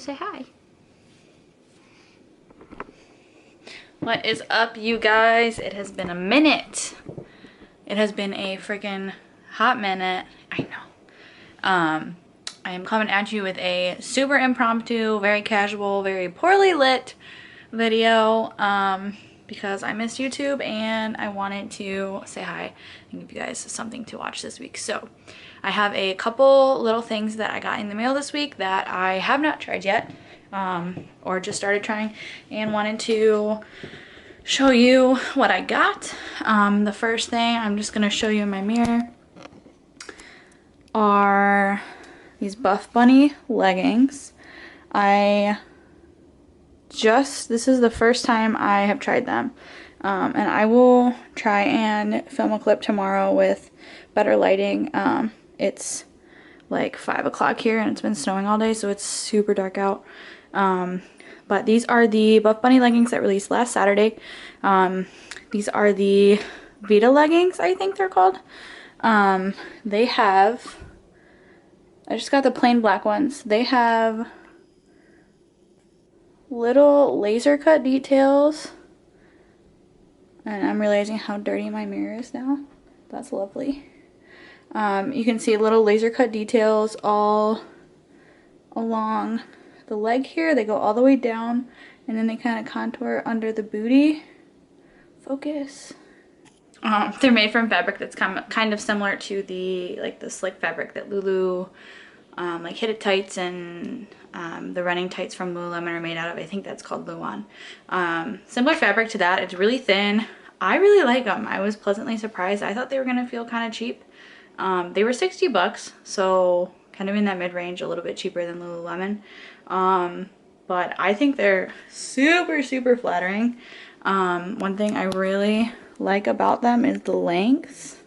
Say hi. What is up, you guys? It has been a minute. It has been a freaking hot minute. I know. I am coming at you with a super impromptu, very casual, very poorly lit video because I missed YouTube and I wanted to say hi and give you guys something to watch this week. So I have a couple little things that I got in the mail this week that I have not tried yet, or just started trying, and wanted to show you what I got. The first thing I'm just going to show you in my mirror are these BuffBunny leggings. This is the first time I have tried them. And I will try and film a clip tomorrow with better lighting. It's like 5 o'clock here and it's been snowing all day, so it's super dark out. But these are the BuffBunny leggings that released last Saturday. These are the Vita leggings, I think they're called. They have, I just got the plain black ones. They have little laser cut details. And I'm realizing how dirty my mirror is now. That's lovely. You can see little laser cut details all along the leg here. They go all the way down and then they kind of contour under the booty. Focus. They're made from fabric that's kind of similar to the slick fabric that Lulu, like Hit It Tights and the running tights from Lululemon are made out of. I think that's called Luan. Similar fabric to that. It's really thin. I really like them. I was pleasantly surprised. I thought they were gonna feel kind of cheap. They were 60 bucks, so kind of in that mid-range, a little bit cheaper than Lululemon. But I think they're super, super flattering. One thing I really like about them is the length.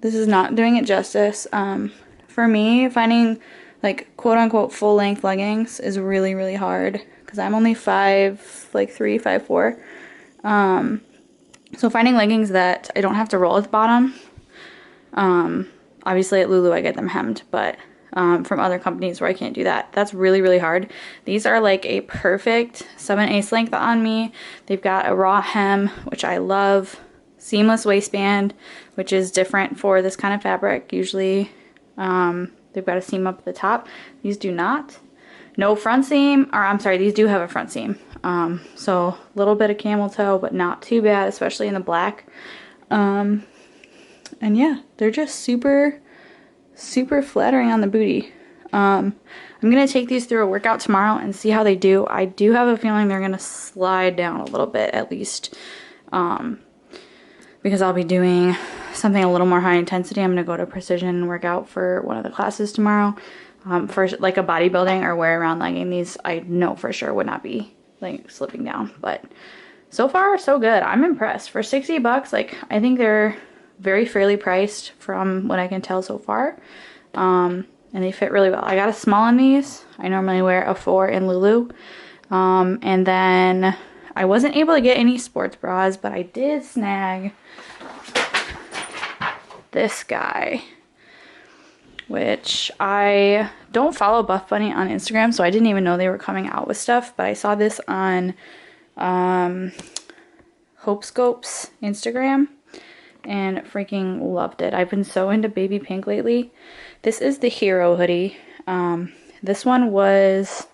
This is not doing it justice. For me, finding like quote-unquote full-length leggings is really, really hard because I'm only 5'3", 5'4". So finding leggings that I don't have to roll at the bottom. Obviously at Lulu I get them hemmed, but from other companies where I can't do that, that's really, really hard. These are like a perfect 7/8 length on me. They've got a raw hem, which I love. Seamless waistband, which is different for this kind of fabric. Usually they've got a seam up at the top. These do not. No front seam, or I'm sorry, these do have a front seam. So a little bit of camel toe, but not too bad, especially in the black. And yeah, they're just super, super flattering on the booty. I'm going to take these through a workout tomorrow and see how they do. I do have a feeling they're going to slide down a little bit at least, because I'll be doing something a little more high intensity. I'm going to go to precision workout for one of the classes tomorrow. For like a bodybuilding or wear around legging, these I know for sure would not be like slipping down. But so far so good. I'm impressed. For 60 bucks, like I think they're very fairly priced from what I can tell so far. And they fit really well. I got a small in these. I normally wear a 4 in Lulu. And then I wasn't able to get any sports bras, but I did snag this guy, which I don't follow BuffBunny on Instagram, so I didn't even know they were coming out with stuff, but I saw this on Hope Scope's Instagram and freaking loved it. I've been so into baby pink lately. This is the Hero hoodie. This one was,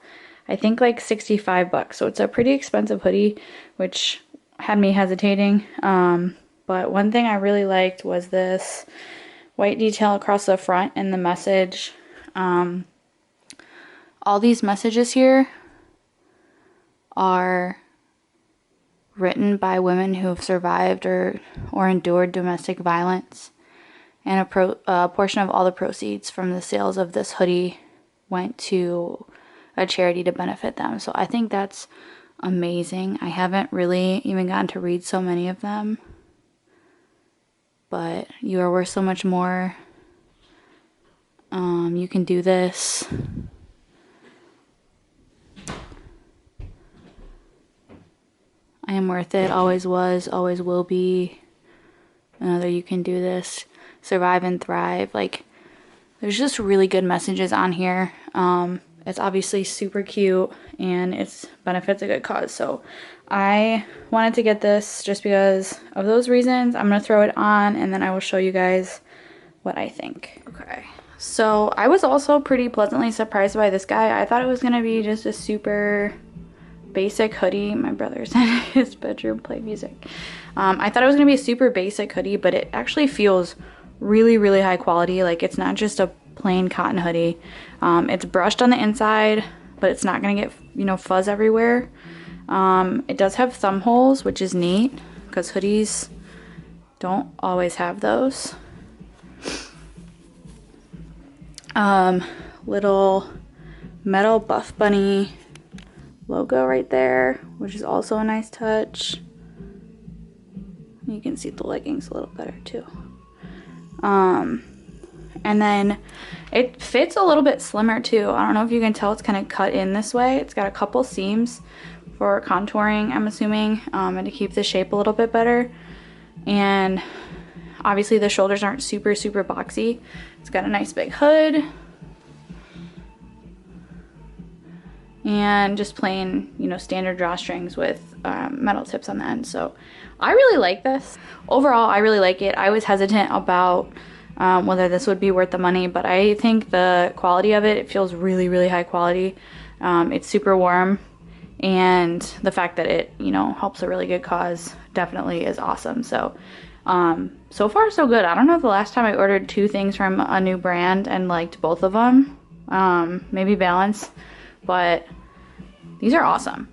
I think, like 65 bucks, so it's a pretty expensive hoodie, which had me hesitating. But one thing I really liked was this white detail across the front and the message. All these messages here are written by women who have survived or endured domestic violence, and a portion of all the proceeds from the sales of this hoodie went to a charity to benefit them. So I think that's amazing. I haven't really even gotten to read so many of them, but you are worth so much more. You can do this. I am worth it, always was, always will be. Another you can do this. Survive and thrive. Like, there's just really good messages on here. It's obviously super cute and it benefits a good cause. So I wanted to get this just because of those reasons. I'm going to throw it on and then I will show you guys what I think. Okay, so I was also pretty pleasantly surprised by this guy. I thought it was going to be just a super basic hoodie. My brother's in his bedroom playing music. I thought it was going to be a super basic hoodie, but it actually feels really high quality. Like, it's not just a plain cotton hoodie. It's brushed on the inside, but it's not going to get, you know, fuzz everywhere. It does have thumb holes, which is neat because hoodies don't always have those. Little metal BuffBunny logo right there, which is also a nice touch. You can see the leggings a little better too. And then it fits a little bit slimmer too. I don't know if you can tell, it's kind of cut in this way. It's got a couple seams for contouring, I'm assuming, and to keep the shape a little bit better. And obviously the shoulders aren't super boxy. It's got a nice big hood. And just plain, you know, standard drawstrings with metal tips on the end. So I really like this. Overall, I really like it. I was hesitant about whether this would be worth the money, but I think the quality of it feels really high quality. It's super warm, and the fact that it, you know, helps a really good cause definitely is awesome. So so far so good. I don't know the last time I ordered 2 things from a new brand and liked both of them. Maybe Balance, but these are awesome.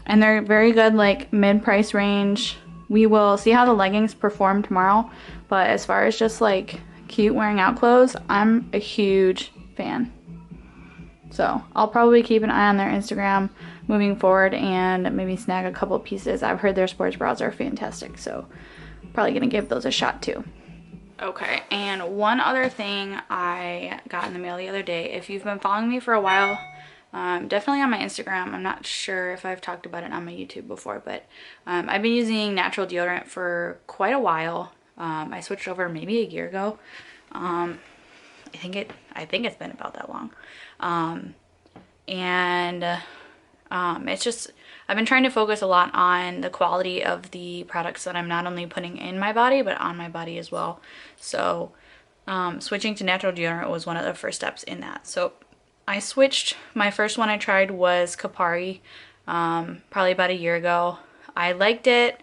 And they're very good, like mid-price range. We will see how the leggings perform tomorrow, but as far as just like cute wearing out clothes, I'm a huge fan. So I'll probably keep an eye on their Instagram moving forward and maybe snag a couple pieces. I've heard their sports bras are fantastic, so probably gonna give those a shot too. Okay, and one other thing I got in the mail the other day. If you've been following me for a while, definitely on my Instagram. I'm not sure if I've talked about it on my YouTube before, but I've been using natural deodorant for quite a while. I switched over maybe a year ago. I think it's been about that long. It's just, I've been trying to focus a lot on the quality of the products that I'm not only putting in my body, but on my body as well. So switching to natural deodorant was one of the first steps in that. So I switched. My first one I tried was Kapari, probably about a year ago. I liked it.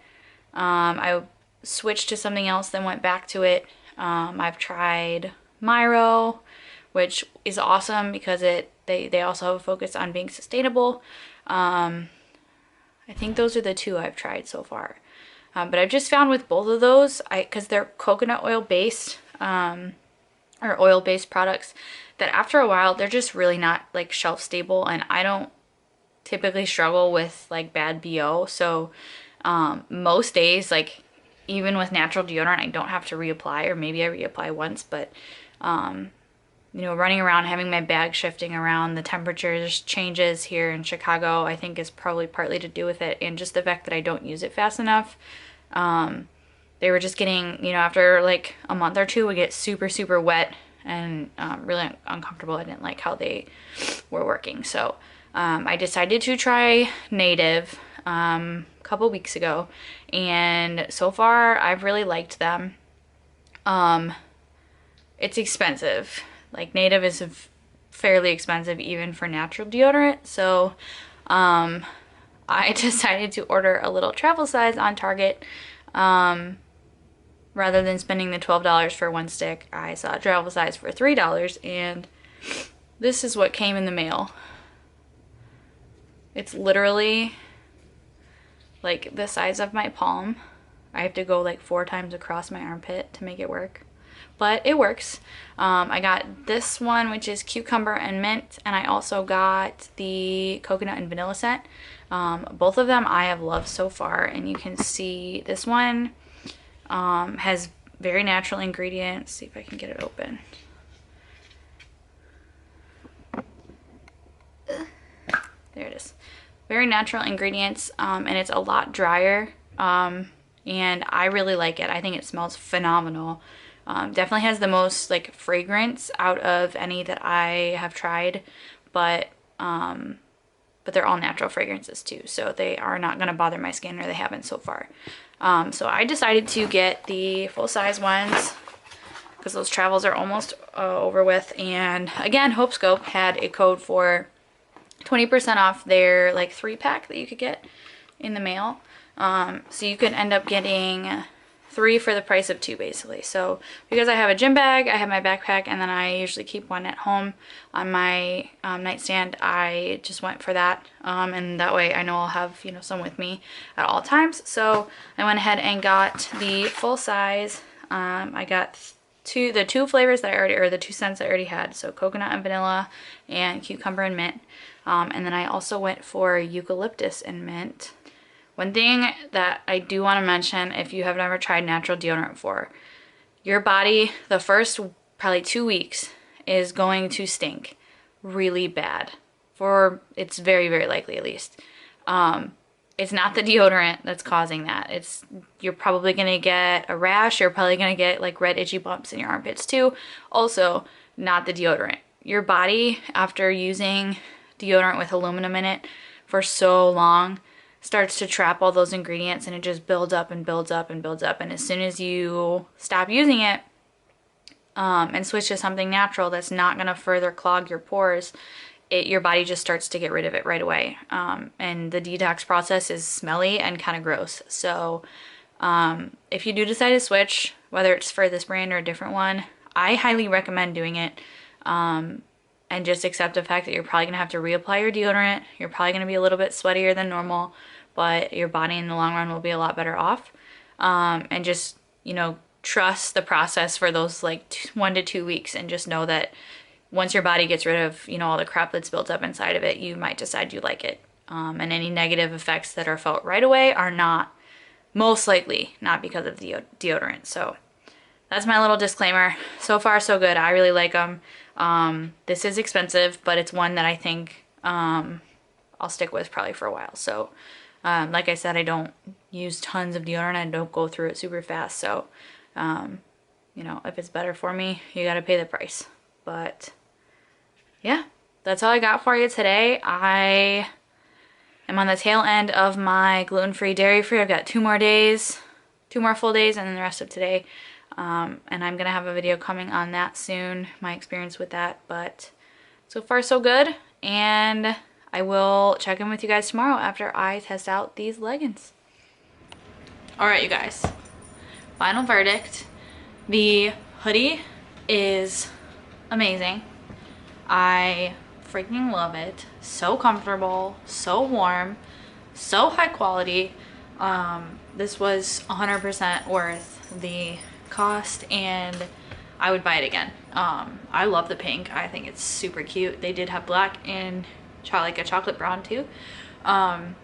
I switched to something else, then went back to it. I've tried Myro, which is awesome because they also have a focus on being sustainable. I think those are the 2 I've tried so far. But I've just found with both of those, because they're coconut oil based, or oil based products, that after a while they're just really not like shelf stable, and I don't typically struggle with like bad BO. So most days, like even with natural deodorant, I don't have to reapply, or maybe I reapply once, but you know, running around, having my bag shifting around, the temperatures changes here in Chicago, I think is probably partly to do with it, and just the fact that I don't use it fast enough. They were just getting, you know, after like a month or 2, would get super wet and really uncomfortable. I didn't like how they were working. So I decided to try Native a couple weeks ago, and so far I've really liked them. It's expensive. Like, Native is fairly expensive even for natural deodorant, so I decided to order a little travel size on Target. Rather than spending the $12 for 1 stick, I saw a travel size for $3, and this is what came in the mail. It's literally like the size of my palm. I have to go like 4 times across my armpit to make it work, but it works. I got this one, which is cucumber and mint, and I also got the coconut and vanilla scent. Both of them I have loved so far, and you can see this one has very natural ingredients. See if I can get it open. There it is. Very natural ingredients, and it's a lot drier, and I really like it. I think it smells phenomenal. Definitely has the most like fragrance out of any that I have tried, but but they're all natural fragrances too, so they are not going to bother my skin, or they haven't so far. So I decided to get the full-size ones because those travels are almost over with. And again, HopeScope had a code for 20% off their like 3-pack that you could get in the mail. So you could end up getting 3 for the price of 2 basically. So because I have a gym bag, I have my backpack, and then I usually keep one at home on my nightstand, I just went for that. And that way I know I'll have, you know, some with me at all times. So I went ahead and got the full size. I got the two flavors that I already, or the 2 scents I already had. So coconut and vanilla and cucumber and mint. And then I also went for eucalyptus and mint. One thing that I do want to mention, if you have never tried natural deodorant before, your body, the first probably 2 weeks, is going to stink really bad. It's very, very likely at least. It's not the deodorant that's causing that. You're probably going to get a rash. You're probably going to get like red itchy bumps in your armpits too. Also, not the deodorant. Your body, after using deodorant with aluminum in it for so long, starts to trap all those ingredients, and it just builds up and builds up and builds up. And as soon as you stop using it and switch to something natural that's not going to further clog your pores, your body just starts to get rid of it right away. And the detox process is smelly and kind of gross. So if you do decide to switch, whether it's for this brand or a different one, I highly recommend doing it. And just accept the fact that you're probably going to have to reapply your deodorant. You're probably going to be a little bit sweatier than normal, but your body in the long run will be a lot better off. And just, you know, trust the process for those like 1 to 2 weeks, and just know that once your body gets rid of, you know, all the crap that's built up inside of it, you might decide you like it. And any negative effects that are felt right away are not, most likely, not because of the deodorant. So that's my little disclaimer. So far, so good. I really like them. This is expensive, but it's one that I think I'll stick with probably for a while. So like I said, I don't use tons of deodorant. I don't go through it super fast. So you know, if it's better for me, you got to pay the price. But yeah, that's all I got for you today. I am on the tail end of my gluten-free, dairy-free. I've got 2 more days, 2 more full days, and then the rest of today. And I'm going to have a video coming on that soon, my experience with that. But so far so good, and I will check in with you guys tomorrow after I test out these leggings. Alright you guys, final verdict. The hoodie is amazing. I freaking love it. So comfortable, so warm, so high quality. This was 100% worth the cost, and I would buy it again. I love the pink. I think it's super cute. They did have black and like a chocolate brown too. I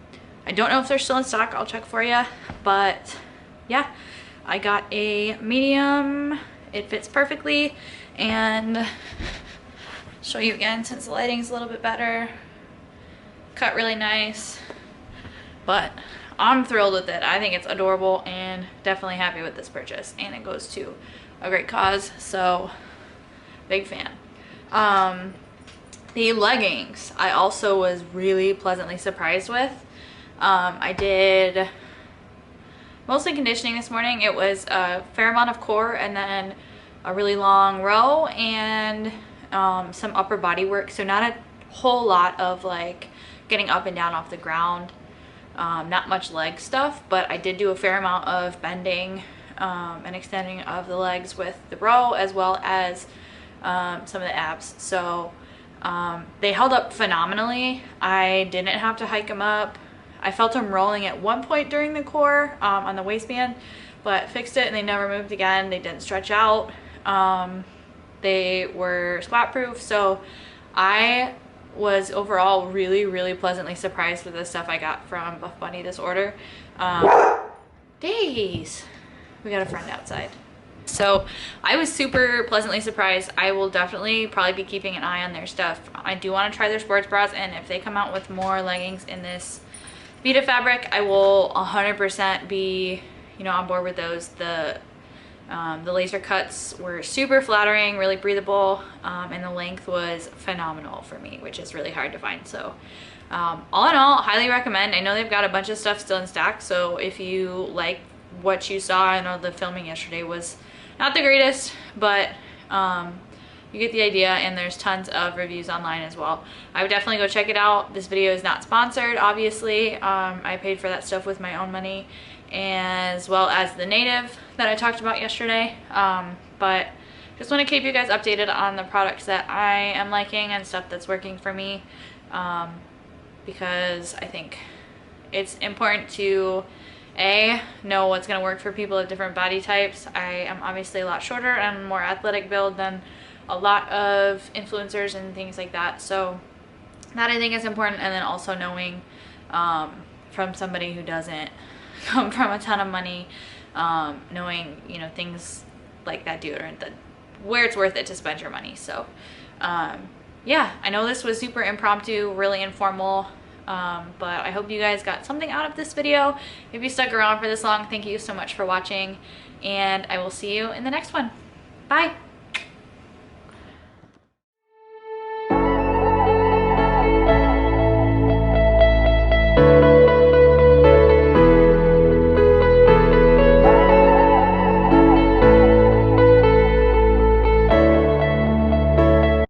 don't know if they're still in stock. I'll check for you. But yeah, I got a medium. It fits perfectly, and show you again since the lighting's a little bit better. Cut really nice, but I'm thrilled with it. I think it's adorable, and definitely happy with this purchase, and it goes to a great cause, so big fan. The leggings I also was really pleasantly surprised with. I did mostly conditioning this morning. It was a fair amount of core, and then a really long row, and some upper body work, so not a whole lot of like getting up and down off the ground. Not much leg stuff, but I did do a fair amount of bending and extending of the legs with the row, as well as some of the abs. So they held up phenomenally. I didn't have to hike them up. I felt them rolling at one point during the core on the waistband, but fixed it and they never moved again. They didn't stretch out. They were squat proof, so I was overall really pleasantly surprised with the stuff I got from BuffBunny this order. Days, we got a friend outside. So I was super pleasantly surprised. I will definitely probably be keeping an eye on their stuff. I do want to try their sports bras, and if they come out with more leggings in this Vita fabric, I will 100% be, you know, on board with those. The The laser cuts were super flattering, really breathable, and the length was phenomenal for me, which is really hard to find. So all in all, highly recommend. I know they've got a bunch of stuff still in stock, so if you like what you saw, I know the filming yesterday was not the greatest, but you get the idea, and there's tons of reviews online as well. I would definitely go check it out. This video is not sponsored, obviously. I paid for that stuff with my own money, as well as the native that I talked about yesterday. But just want to keep you guys updated on the products that I am liking and stuff that's working for me, because I think it's important to know what's going to work for people of different body types. I am obviously a lot shorter and more athletic build than a lot of influencers and things like that, so that I think is important. And then also knowing from somebody who doesn't come from a ton of money, knowing, you know, things like that deodorant, that where it's worth it to spend your money. So yeah, I know this was super impromptu, really informal, but I hope you guys got something out of this video. If you stuck around for this long, thank you so much for watching, and I will see you in the next one. Bye.